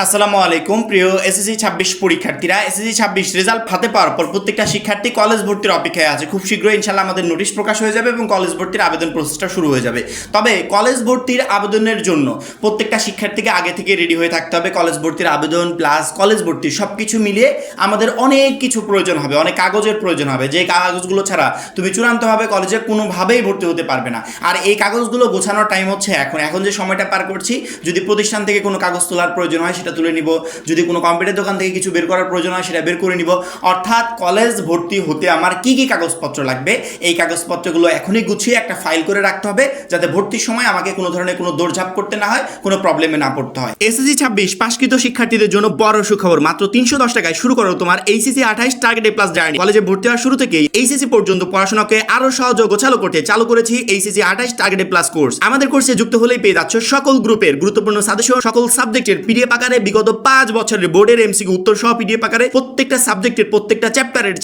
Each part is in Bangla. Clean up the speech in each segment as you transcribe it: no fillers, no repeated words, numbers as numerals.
আসসালামু আলাইকুম প্রিয় এসএসসি 26 পরীক্ষার্থীরা। এসএসসি 26 রেজাল্ট হাতে পাওয়ার পর প্রত্যেকটা শিক্ষার্থী কলেজ ভর্তির অপেক্ষায় আছে। খুব শীঘ্রই ইনশাআল্লাহ আমাদের নোটিশ প্রকাশ হয়ে যাবে এবং কলেজ ভর্তির আবেদন প্রসেসটা শুরু হয়ে যাবে। তবে কলেজ ভর্তির আবেদনের জন্য প্রত্যেকটা শিক্ষার্থীকে আগে থেকে রেডি হয়ে থাকতে হবে। কলেজ ভর্তির আবেদন প্লাস কলেজ ভর্তি সব কিছু মিলিয়ে আমাদের অনেক কিছু প্রয়োজন হবে, অনেক কাগজের প্রয়োজন হবে, যে কাগজগুলো ছাড়া তুমি চূড়ান্তভাবে কলেজে কোনোভাবেই ভর্তি হতে পারবে না। আর এই কাগজগুলো গোছানোর টাইম হচ্ছে এখন যে সময়টা পার করছি। যদি প্রতিষ্ঠান থেকে কোনো কাগজ তোলার প্রয়োজন হয় সেটা তুলে নিব, যদি কোনো কম্পিউটার দোকান থেকে কিছু বের করার প্রয়োজন হয় সেটা বের করে নিব। অর্থাৎ কলেজ ভর্তি হতে আমার কি কি কাগজপত্র লাগবে এই কাগজপত্রগুলো এখনই গুছিয়ে একটা ফাইল করে রাখতে হবে, যাতে ভর্তির সময় আমাকে কোনো ধরনের কোনো দৌড়ঝাঁপ করতে না হয়, কোনো প্রবলেমে না পড়তে হয়। এসএসসি 26 পাশকৃত শিক্ষার্থীদের জন্য বড় সুখবর, মাত্র 310 টাকায় শুরু করো তোমার এইচএসসি 28 টার্গেট এ প্লাস জার্নি। কলেজে ভর্তি হওয়ার শুরু থেকেই এইচএসসি পর্যন্ত পড়াশোনাকে আরো সহজ ও গোছালো করতে চালু করেছি এইচএসসি 28 টার্গেট এ প্লাস কোর্স। আমাদের কোর্সে যুক্ত হলেই পেয়ে যাচ্ছ সকল গ্রুপের গুরুত্বপূর্ণ সাজেশন, সকল সাবজেক্টের পিডিএফ আকারে বিগত 5 বছরের বোর্ডের এমসিকিউ উত্তর সহ পিডিএফ আকারে, প্রত্যেকটা সাবজেক্টের প্রত্যেকটা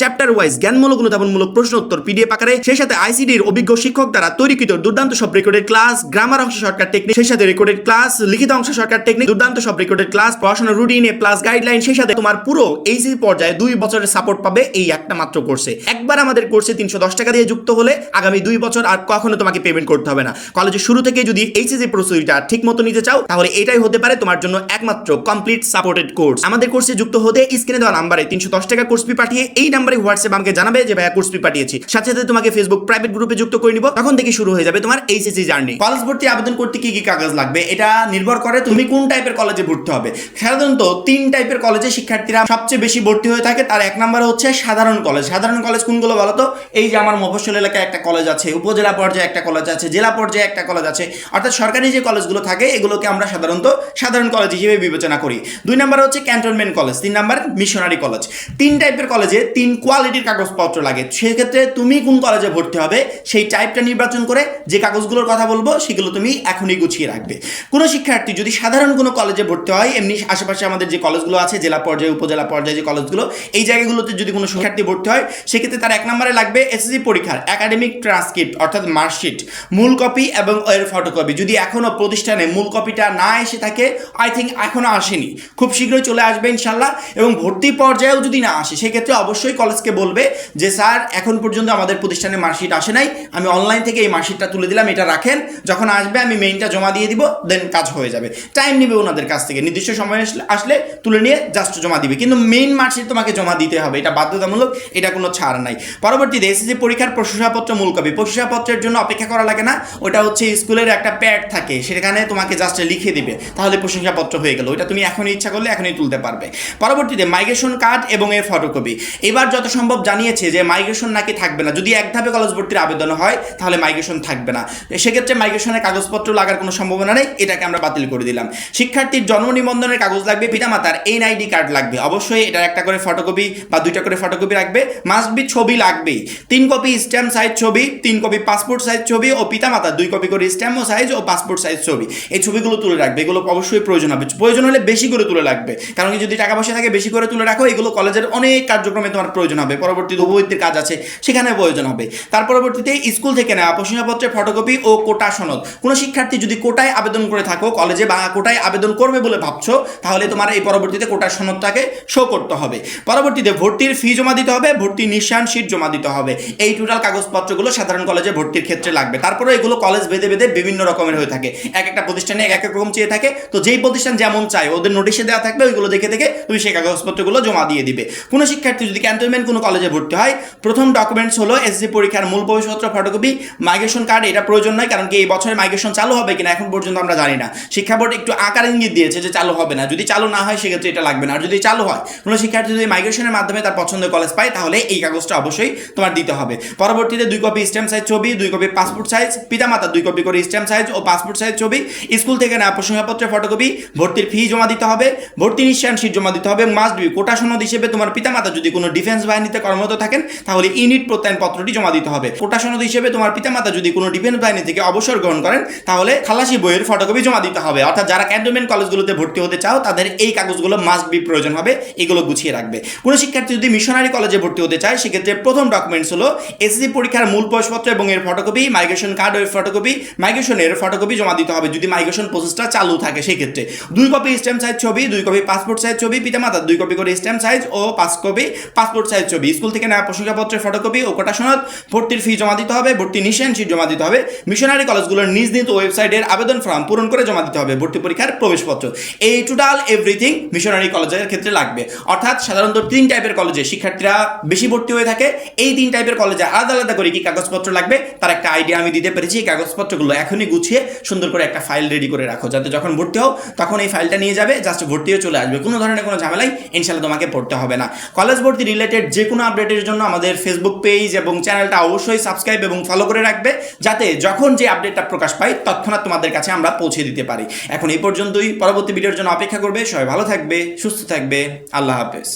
চ্যাপ্টার ওয়াইজ জ্ঞানমূলক অনুধাবনমূলক প্রশ্ন উত্তর পিডিএফ আকারে, সেই সাথে আইসিডির অভিজ্ঞ শিক্ষক দ্বারা তৈরিকৃত দুর্দান্ত সব রেকর্ডেড ক্লাস, গ্রামার অংশ শর্টকাট টেকনিক, সেই সাথে রেকর্ডেড ক্লাস, লিখিত অংশ শর্টকাট টেকনিক, দুর্দান্ত সব রেকর্ডেড ক্লাস, পড়াশোনার রুটিনে প্লাস গাইডলাইন, সেই সাথে তোমার পুরো এইচএসসি পর্যায়ে 2 বছরের সাপোর্ট পাবে এই একটা মাত্র কোর্সে। একবার আমাদের কোর্সে 310 টাকা দিয়ে যুক্ত হলে আগামী 2 বছর আর কখনো তোমাকে পেমেন্ট করতে হবে না। কলেজের শুরু থেকে যদি এইচএসসি প্রস্তুতিটা ঠিক মতো নিতে চাও তাহলে এটাই হতে পারে তোমার জন্য একমাত্র কমপ্লিট সাপোর্টেড কোর্স। আমাদের কোর্সে যুক্ত হতে স্ক্রিনে দেওয়া নাম্বারে 310 টাকা কোর্স ফি পাঠিয়ে এই নাম্বারে হোয়াটসঅ্যাপ আমাকে জানাবে যে ভাইয়া কোর্স ফি পাঠিয়েছি, সাথে সাথে তোমাকে ফেসবুক প্রাইভেট গ্রুপে যুক্ত করে নিব। তখন থেকে শুরু হয়ে যাবে তোমার এইচএসসি জার্নি। কলেজ ভর্তি আবেদন করতে কি কি কাগজ লাগবে এটা নির্ভর করে তুমি কোন টাইপের কলেজে ভর্তি হবে। সাধারণত 3 টাইপের কলেজে শিক্ষার্থীরা সবচেয়ে বেশি ভর্তি হয়ে থাকে। তার 1 নম্বরে হচ্ছে সাধারণ কলেজ। সাধারণ কলেজ কোনগুলো বলো তো? এই যে আমার মফস্বল এলাকায় একটা কলেজ আছে, উপজেলা পর্যায়ে একটা কলেজ আছে, জেলা পর্যায়ে একটা কলেজ আছে, অর্থাৎ সরকারি যে কলেজগুলো থাকে এগুলোকে আমরা সাধারণত সাধারণ কলেজ হিসেবে বিবেচনা করি। 2 নম্বরে হচ্ছে ক্যান্টনমেন্ট কলেজ, 3 নম্বর মিশনারি কলেজ। 3 টাইপের কলেজে 3 কোয়ালিটির কাগজপত্র লাগে। সেক্ষেত্রে তুমি কোন কলেজে ভর্তি হবে সেই টাইপটা নির্বাচন করে যে কাগজগুলোর কথা বলবো সেগুলো তুমি এখনই গুছিয়ে রাখবে। কোনো শিক্ষার্থী যদি সাধারণ কোনো কলেজে ভর্তি হয়, এমনি আশেপাশে আমাদের যে কলেজগুলো আছে জেলা পর্যায়ে উপজেলা পর্যায়ে যে কলেজগুলো, এই জায়গাগুলোতে যদি কোনো শিক্ষার্থী ভর্তি হয় সেক্ষেত্রে তার 1 নম্বরে লাগবে এসএসসি পরীক্ষার একাডেমিক ট্রান্সক্রিপ্ট অর্থাৎ মার্কশিট, মূল কপি এবং এর ফটোকপি। যদি এখনও প্রতিষ্ঠানে মূল কপিটা না এসে থাকে, আই থিঙ্ক এখনও আসেনি, খুব শীঘ্রই চলে আসবে ইনশাল্লাহ। এবং ভর্তি পর্যায়েও যদি না আসে সেক্ষেত্রে অবশ্যই কলেজকে বলবে যে স্যার এখন পর্যন্ত আমাদের প্রতিষ্ঠানে মার্কশিট আসে নাই, আমি অনলাইন থেকে এই মার্কশিটটা তুলে দিলাম, এটা রাখেন, যখন আসবে আমি মেইনটা জমা দিয়ে দিব, দেন কাজ হয়ে যাবে। টাইম নেবে ওনাদের কাছ থেকে, নির্দিষ্ট সময় আসলে তুলে নিয়ে জাস্ট জমা দিবে, কিন্তু মেইন মার্কশিট তোমাকে জমা দিতে হবে, এটা বাধ্যতামূলক, এটা কোনো ছাড় নাই। পরবর্তীতে এসএসসি পরীক্ষার প্রশংসাপত্র মূল কপি। প্রশংসাপত্রের জন্য অপেক্ষা করা লাগে না, ওটা হচ্ছে স্কুলের একটা প্যাড থাকে, সেখানে তোমাকে জাস্ট লিখে দিবে, তাহলে প্রশংসাপত্র হয়ে গেল। ওটা তুমি এখনই ইচ্ছা করলে এখনই তুলতে পারবে। পরবর্তীতে মাইগ্রেশন কার্ড এবং এর ফটোকপি। এবার যত সম্ভব জানিয়েছে যে মাইগ্রেশন নাকি থাকবে না, যদি এক ধাপে কলেজ ভর্তির আবেদন হয় তাহলে মাইগ্রেশন থাকবে না। সেক্ষেত্রে মাইগ্রেশনের কাগজপত্র লাগার কোনো সম্ভাবনা নেই, এটাকে আমরা বাতিল করে দিলাম। শিক্ষার্থীর জন্ম নিবন্ধনের কাগজ লাগবে, পিতামাতার এনআইডি কার্ড লাগবে, অবশ্যই এটার একটা করে ফটোকপি বা 2টা করে ফটোকপি রাখবে। মাস্ট বি ছবি লাগবেই, 3 কপি স্ট্যাম্প সাইজ ছবি, 3 কপি পাসপোর্ট সাইজ ছবি ও পিতামাতার 2 কপি করে স্ট্যাম্প সাইজ ও পাসপোর্ট সাইজ ছবি। এই ছবিগুলো তুলে রাখবে, এগুলো অবশ্যই প্রয়োজন হবে, প্রয়োজন হলে বেশি করে তুলে রাখবে, কারণ কি যদি টাকা পয়সা থাকে বেশি করে তুলে রাখো, এগুলো কলেজের অনেক কার্যক্রমে তোমার প্রয়োজন হবে, পরবর্তীতে উপবৃত্তির কাজ আছে সেখানে প্রয়োজন হবে। তার পরবর্তীতে স্কুল থেকে নেওয়া প্রশংসাপত্রের ফটোকপি ও কোটা সনদ। কোনো শিক্ষার্থী যদি কোটায় আবেদন করে থাকো কলেজে বা কোটায় আবেদন করবে বলে ভাবছো, তাহলে তোমার এই পরবর্তীতে কোটার সনদটাকে শো করতে হবে। পরবর্তীতে ভর্তির ফি জমা দিতে হবে, ভর্তির নিঃসান শীট জমা দিতে হবে। এই টোটাল কাগজপত্রগুলো সাধারণ কলেজে ভর্তির ক্ষেত্রে লাগবে। তারপরে এগুলো কলেজ ভেদে ভেদে বিভিন্ন রকমের হয়ে থাকে, এক একটা প্রতিষ্ঠানে এক এক রকম চেয়ে থাকে, তো যেই প্রতিষ্ঠান যেমন চায় ওদের নোটিশে দেওয়া থাকবে, ওইগুলো দেখে দেখে তুমি সেই কাগজপত্রগুলো জমা দিয়ে দিবে। কোনো শিক্ষার্থী যদি ক্যান্টনমেন্ট কোনো কলেজে ভর্তি হয়, প্রথম ডকুমেন্টস হলো এসএসসি পরীক্ষার মূল প্রবেশপত্র ফটোকপি, মাইগ্রেশন কার্ড। এটা প্রয়োজন নয়, কারণ কি এই বছরে মাইগ্রেশন চালু হবে কিনা এখন পর্যন্ত আমরা জানি না। শিক্ষা বোর্ড একটু আকার ইঙ্গিত দিয়েছে যে চালু হবে না, যদি চালু না হয় সেক্ষেত্রে এটা লাগবে না। আর যদি চালু হয়, কোনো শিক্ষার্থী যদি মাইগ্রেশনের মাধ্যমে তার পছন্দের কলেজ পায়, তাহলে এই কাগজটা অবশ্যই তোমার দিতে হবে। পরবর্তীতে 2 কপি স্ট্যাম্প সাইজ ছবি, 2 কপি পাসপোর্ট সাইজ, পিতামাতার 2 কপি করে স্ট্যাম্প সাইজ ও পাসপোর্ট সাইজ ছবি, স্কুল থেকে নেওয়া প্রশংসাপত্রের ফটোকপি, ভর্তির ফি জমা দিতে হবে, ভর্তি নিঃসান শীট জমা দিতে হবে। মাস্ট বি কোটা সনদ হিসেবে তোমার পিতামাতা যদি কোনো ডিফেন্স বাহিনীতে কর্মরত থাকেন তাহলে ইউনিট প্রত্যয়নপত্রটি জমা দিতে হবে। কোটা সনদ হিসেবে তোমার পিতামাতা যদি কোনো ডিফেন্স বাহিনী থেকে অবসর গ্রহণ করেন তাহলে খালাসি বইয়ের ফটোকপি জমা দিতে হবে। অর্থাৎ যারা ক্যান্টনমেন্ট কলেজগুলোতে ভর্তি হতে চাও তাদের এই কাগজগুলো মাস্ট বি প্রয়োজন হবে, এগুলো গুছিয়ে রাখবে। কোনো শিক্ষার্থী যদি মিশনারি কলেজে ভর্তি হতে চায় সেক্ষেত্রে প্রথম ডকুমেন্টস হলো এসএসসি পরীক্ষার মূল প্রবেশপত্র এবং এর ফটোকপি, মাইগ্রেশন কার্ড এর ফটোকপি, মাইগ্রেশনের ফটোকপি জমা দিতে হবে যদি মাইগ্রেশন প্রসেসটা চালু থাকে। সেক্ষেত্রে 2 কপি স্ট্যাম্প সাইজ ছবি, 2 কপি পাসপোর্ট সাইজ ছবি, পিতামাতার 2 কপি করে স্ট্যাম্প সাইজ ও 5 কপি পাসপোর্ট সাইজ ছবি, স্কুল থেকে নেওয়া প্রশংসাপত্রের ফটোকপি ও কোটা সনদ, ভর্তির ফি জমা দিতে হবে, ভর্তি নিশ্চয়ন শীট জমা দিতে হবে, মিশনারি কলেজগুলোর নিজ নিজ ওয়েবসাইটের আবেদন ফর্ম পূরণ করে জমা দিতে হবে, ভর্তি পরীক্ষার প্রবেশপত্র। এই টোটাল এভরিথিং মিশনারি কলেজের ক্ষেত্রে লাগবে। অর্থাৎ সাধারণত 3 টাইপের কলেজে শিক্ষার্থীরা বেশি ভর্তি হয়ে থাকে। এই 3 টাইপের কলেজে আলাদা আলাদা করে কি কাগজপত্র লাগবে তার একটা আইডিয়া আমি দিতে পেরেছি। এই কাগজপত্রগুলো এখনই গুছিয়ে সুন্দর করে একটা ফাইল রেডি করে রাখো, যাতে যখন ভর্তি হও তখন এই ফাইলটা নিয়ে যাবে, জাস্ট ভর্তি হয়ে চলে আসবে। কোনো ধরনের কোনো ঝামেলাই ইনশাল্লাহ তোমাকে পড়তে হবে না। কলেজ ভর্তি রিলেটেড যে কোনো আপডেটের জন্য আমাদের ফেসবুক পেজ এবং চ্যানেলটা অবশ্যই সাবস্ক্রাইব এবং ফলো করে রাখবে, যাতে যখন যে আপডেটটা প্রকাশ পাই তৎক্ষণাৎ তোমাদের কাছে আমরা পৌঁছে দিতে পারি। এখন এই পর্যন্তই, পরবর্তী ভিডিওর জন্য অপেক্ষা করবে। সবাই ভালো থাকবে, সুস্থ থাকবে, আল্লাহ হাফেজ।